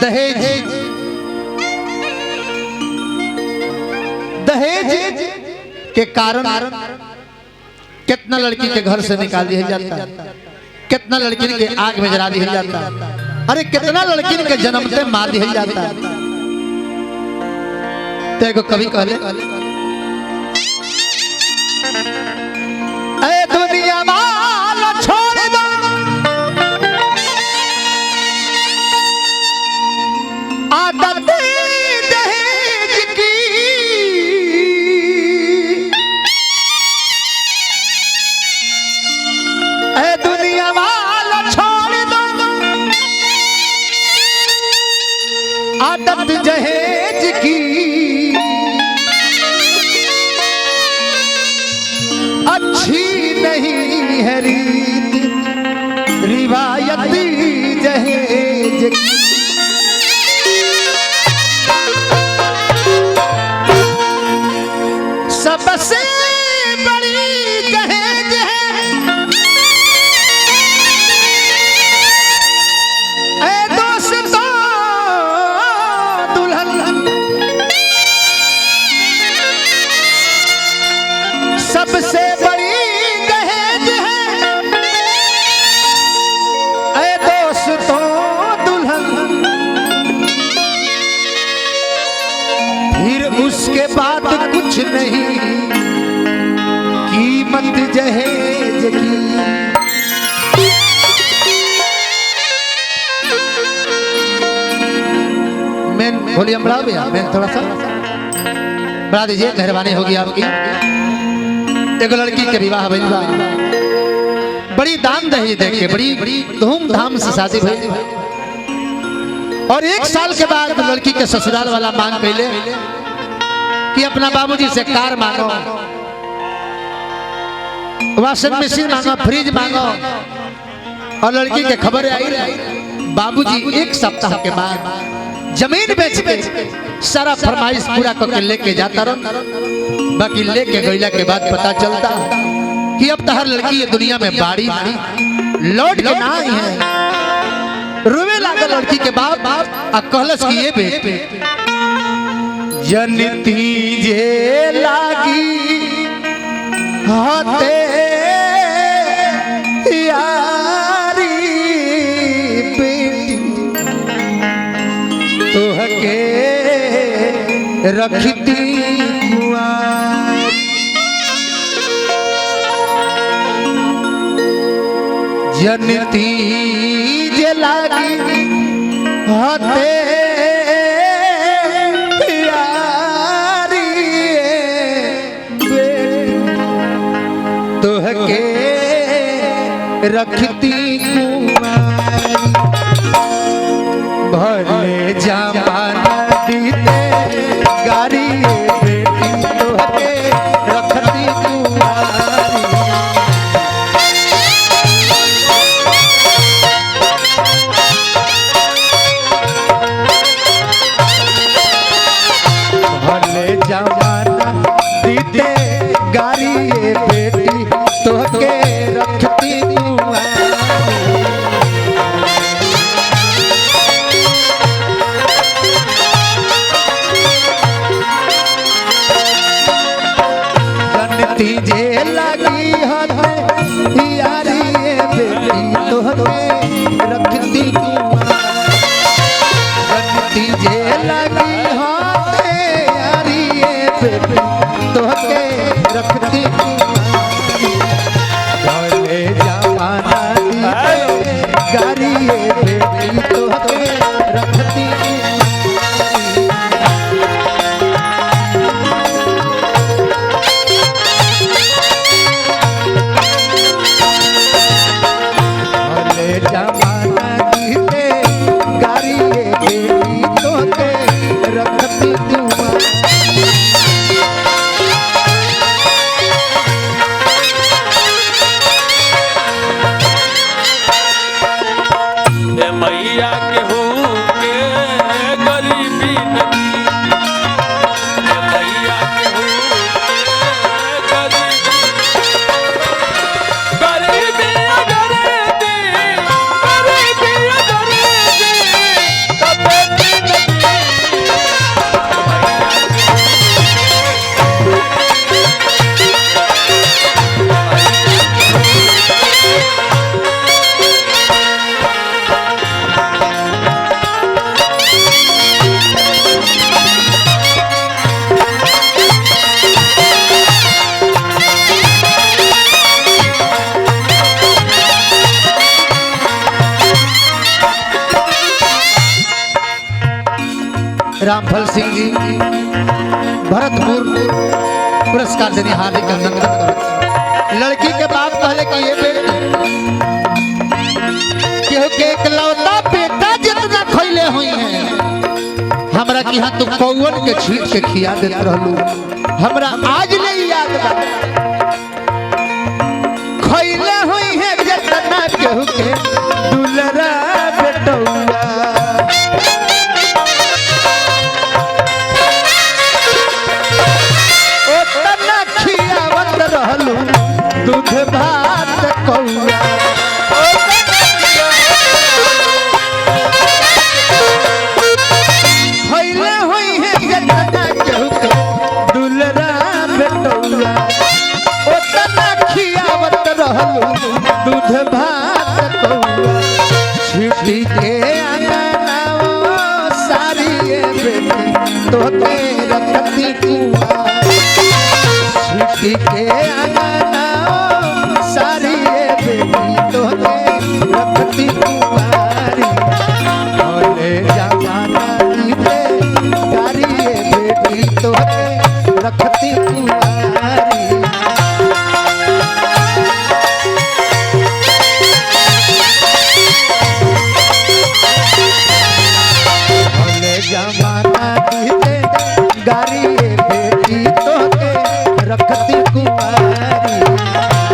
दहेज दहेज के कारण कितना लड़की के घर से निकाल दिया जाता है, कितना लड़की के आग में जला दिया जाता है, अरे कितना लड़की के जन्मते मार दिया जाता है। तो कभी कहले ए दुनिया वाला छोड़ दो आदत दहेज की, ए दुनिया वाला छोड़ दो आदत दहेज की, अच्छी नहीं है रीत रिवायती दहेज की। सबसे बड़ी दहेज है ए दोस्तों दुल्हन, सबसे बड़ी दहेज है ए दोस्तों दुल्हन, फिर उसके बाद कुछ नहीं कीमत दहेज की। मैन वॉल्यूम बढ़ा भैया, मैन थोड़ा सा बढ़ा दीजिए, मेहरबानी होगी आपकी। एक लड़की के विवाह भइल बा, बड़ी दान दहेज दे के बड़ी धूमधाम से शादी भइल, और एक साल के बाद लड़की के ससुराल वाला मांग कैले कि अपना बाबूजी से कार मांगो, वॉशिंग मशीन मांगो, फ्रिज मांगो। और लड़की के खबर आई बाबूजी एक सप्ताह के बाद जमीन बेच के सारा फरमाइश पूरा करके लेके जाता रहो। बाकी लेके गईला के बाद पता चलता कि अब तो हर लड़की ये दुनिया में बाड़ी लौट के ना आई है। रोवे लागल लड़की के बाप आ कहलस कि ये बेटे जनती जे लागी हाथे यारी बेटी तोहके रखती कुआर, जनती जे लागी हाथे तोहके रखती कुमार, भले जमाना दीते गारी बेटी तोहके रखती कुमार, भले जमाना दीते गारी बेटी तोहके रखती जनती जे लगी हाथे यारी बेटी तोहके रखती जनती जे लगी हाथे यारी बेटी तोहके रखती जमाना गारी बेटी तोहके रखती जमाना गीते गारी बेटी तोहके रामफल सिंह जी भरतपुर पुरस्कार देने हार्दिक अभिनंदन। लड़की के बाप कहले कि ये बेटी केहू के एकलौता बेटा जितना खैले हुई है हमरा की हाथ तू कौवन के छीट के खिया देत रहलू हमरा आज ले याद बा खैले हुई है जितना केहू के दुलरा बेटौआ ओतना खियावत रहलू दूध भात कौआ खैले हुई है जितना केहू के दुलरा बेटौआ ओतना खियावत रहलू दूध भात कौआ छिटी के अंगनाओ सारी ये बेटी तोते रखती कुआं छिटी के अंगनाओ सारी ये बेटी तोते रखती कुआरी भोले जमाना दीते गारी ये बेटी तोते रखती कुआरी जमाना दीते गारी ये बेटी तोते रखती कुमारी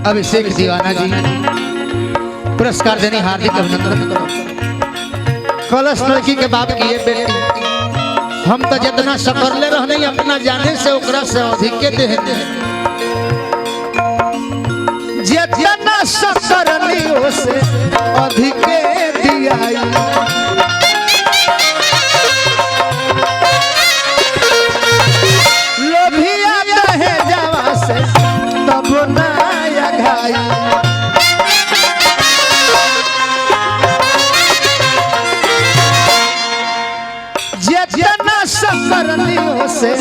अभिषेक दीवाना जी पुरस्कार देने हार्दिक अभिनंदन। कलश लड़की के बाप की ये बेटी हम तो जितना सकरले रहने अपना जाने से ओकरा से अधिक के दे जितना सकरनी से अधिक दियाई लोभिया कहे जावा से तब ना जितना सकरनियों से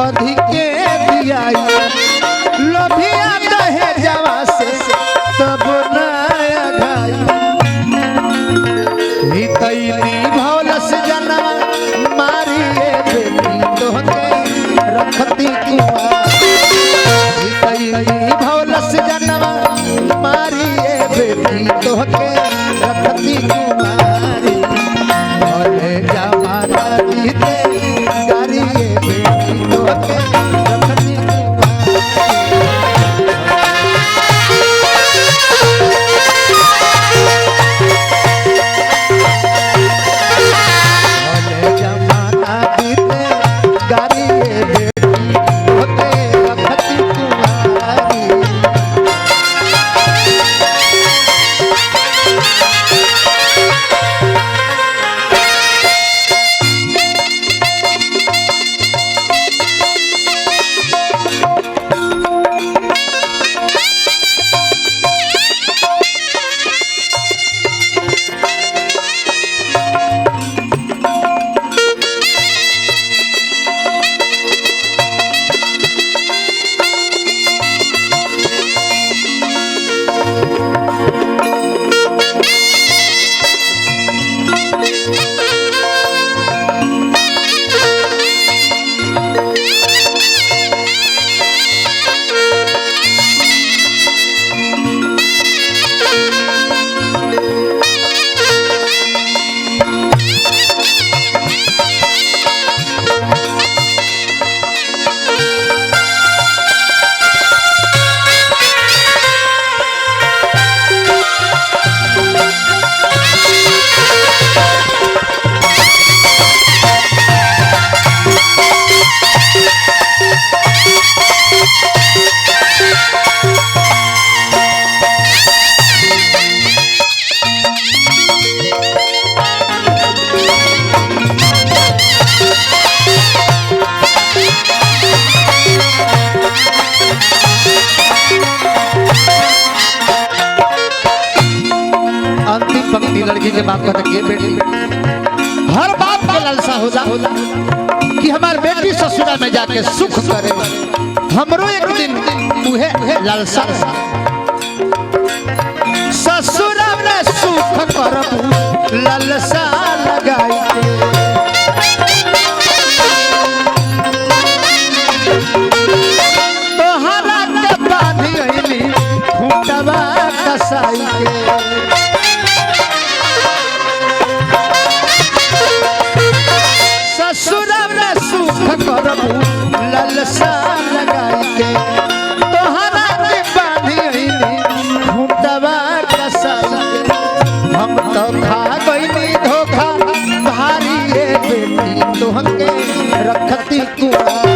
अधिक दियाई लोभिया कहे जावा से तब नया घाई हितैली भौलस जना मारिए बेटी तोहके रखती कुआं हितैली भौलस जना मारिए बेटी तोहके रखती कुमारी भोले जमाना दीते गारी ये बेटी तोहके बाप कहता के बेटी हर बाप के लालसा होला कि हमार बेटी ससुरा में जाके सुख करे। हमरो एक दिन उहे लालसा ससुरा में सुख करबू लालसा लगाई तोहरा के बांधी अइली खूंटवा कसाई के। ससुरा में सुख करबू लालसा लगाई के तोहरा के बांधी अइली खूंटवा कसाई के। हम तो खा गइली धोखा भारी रे बेटी तोहके रखती कुआ।